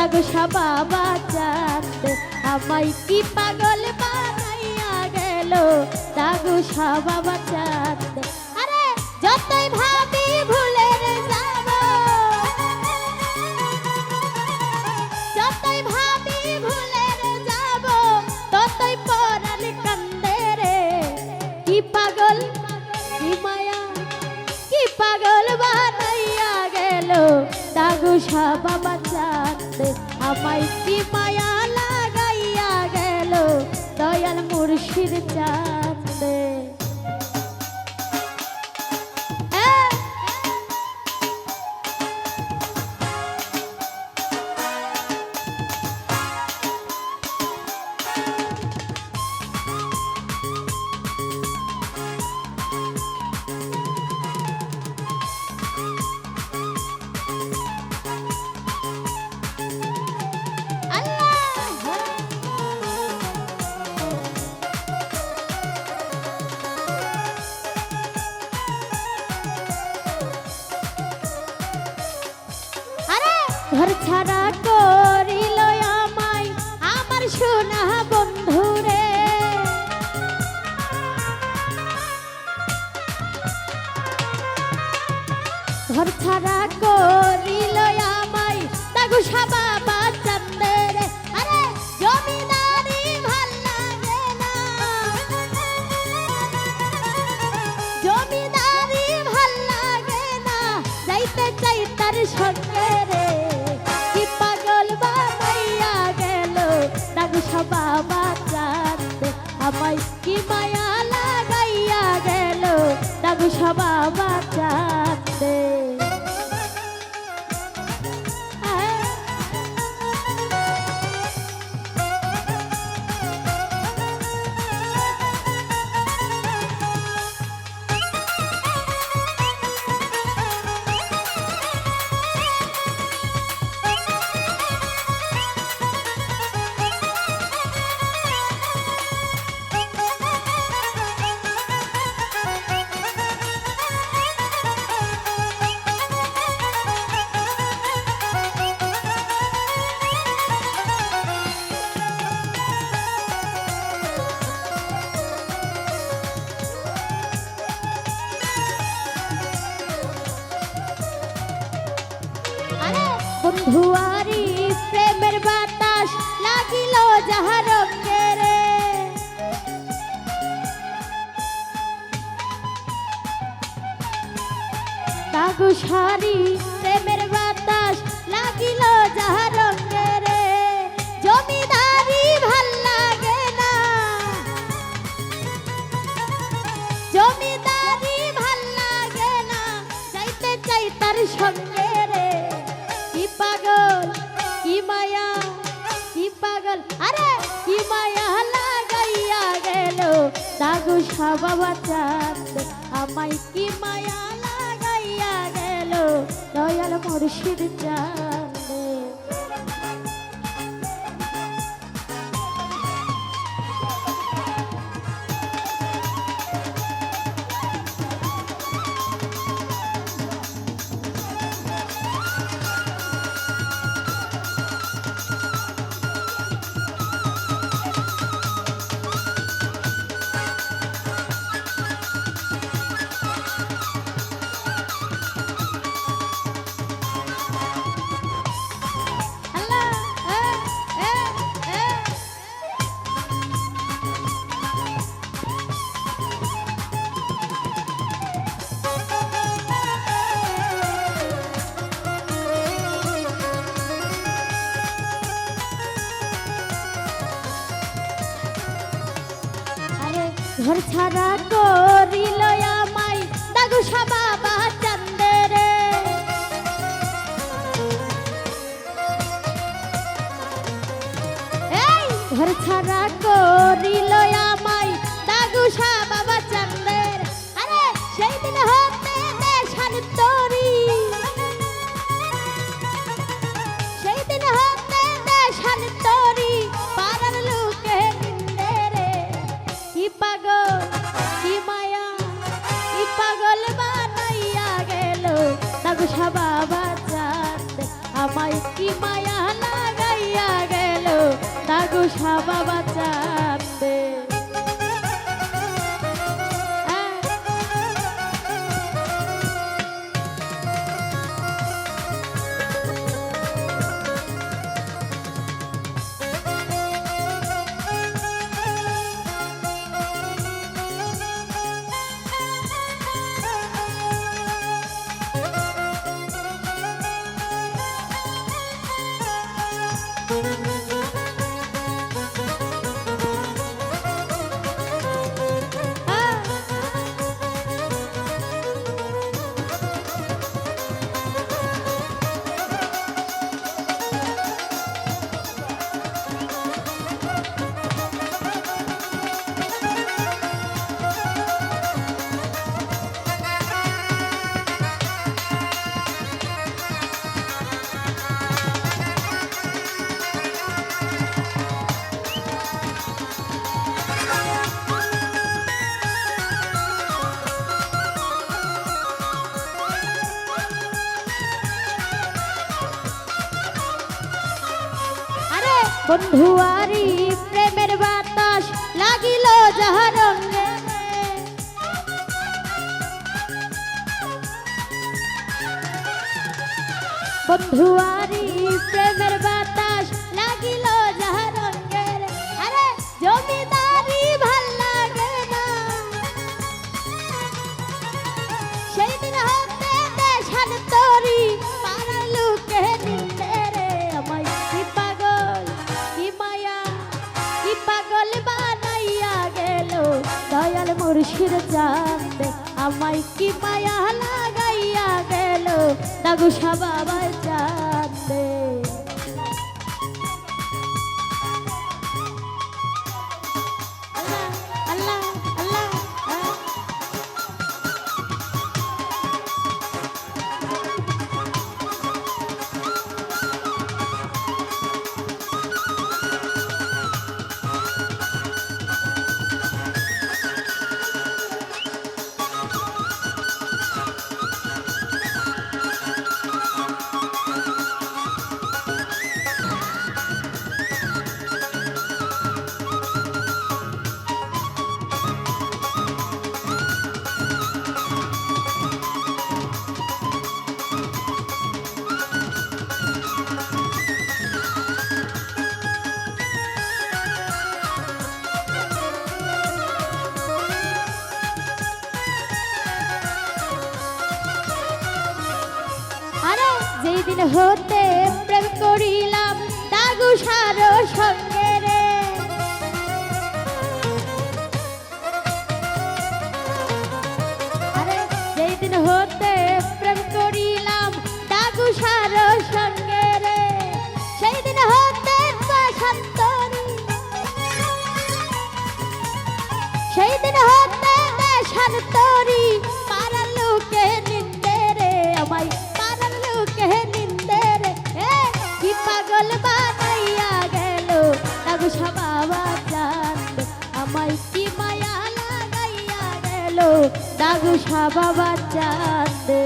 দাগুসা বাবা চাঁদ আমায় কি পাগল বানাইয়া গেল দাগুসা বাবা চাঁদ। আরে যতই ভাবি ভুলে যাব, যতই ভাবি ভুলে যাব, ততই পরাণ কান্দে রে। কি পাগল কি মায়া, কি পাগল বানাইয়া গেল দাগুসা বাবা চাঁদ আমায় কি মায়া লাগাইয়া গেল দয়াল মুর্শিদ চাঁদ। ঘর ছাড়া করিল আমায় আমার সোনা বন্ধুরে। ঘর ছাড়া করিল আমায় দাগুসা বাবা চাঁদের। আরে জমিদারি ভাল লাগে না, জমিদারি ভাল লাগে না, যাইতে চাই তার সঙ্গে রে। দাগুসা বাবা চাঁদ আমায় কি মায়া লাগাইয়া গেল দাগুসা বাবা চাঁদ। বন্ধুয়ারি প্রেমের বাতাস লাগিল যাহা রঙে রে। দাগুসারি প্রেমের বাতাস লাগিল যাহা রঙে রে। জমিদারি ভাল লাগে না, জমিদারি ভাল লাগে না, যাইতে চাই তার সঙ্গে রে। কি পাগল কি মায়া, কি পাগল আরে কি মায়া লাগাইয়া গেল দাগুসা বাবা চাঁদ আমায় কি মায়া লাগাইয়া গেল দয়াল মুর্শিদ চাঁদ। ঘর ছাড়া করিল আমায় দাগুসা বাবা চাঁদের। এই ঘর ছাড়া করিল আমায় দাগুসা বাবা চাঁদের। আরে সেই দিন হতে দেশান তরি, সেই দিন হতে দেশান তরি, পাড়ার লোকে নিন্দে রে। কি পাগল কি মায়া, কি পাগল বানাইয়া গেল দাগুসা বাবা চাঁদ আমায় কি মায়া লাগাইয়া গেল দাগুসা বাবা চাঁদে। বন্ধুয়ারি প্রেমের বাতাস লাগিল যাহার রঙে, বন্ধুয়ারি প্রেমের বাতাস লাগিল যাহার রঙে। আরে জমিদারি ভাল লাগে না, সেই দিন হতে দেশান তরি পাড়ার লোকে নিতে রে। আমায় কি পাগল কি মায়া কি পাগল বানাইয়া গেল দয়াল মুর্শিদ চাঁদে। আমায় কি মায়া লাগাইয়া গেল দাগুসা বাবা চাঁদে। আল্লাহ আল্লাহ আল্লাহ যেই দিন হতে প্রেম করিলাম দাগুসার সঙ্গে রে। আরে যেই দিন হতে প্রেম করিলাম দাগুসার সঙ্গে রে, সেই দিন হতে শান্তরি, সেই দিন হতে শান্তরি পাড়ার লোকে নিন্দে রে। আমায় কি পাগল বানাইয়া গেল দাগুসা বাবা চাঁদে। আমায় কি মায়া লাগাইয়া গেল দাগুসা বাবা চাঁদে।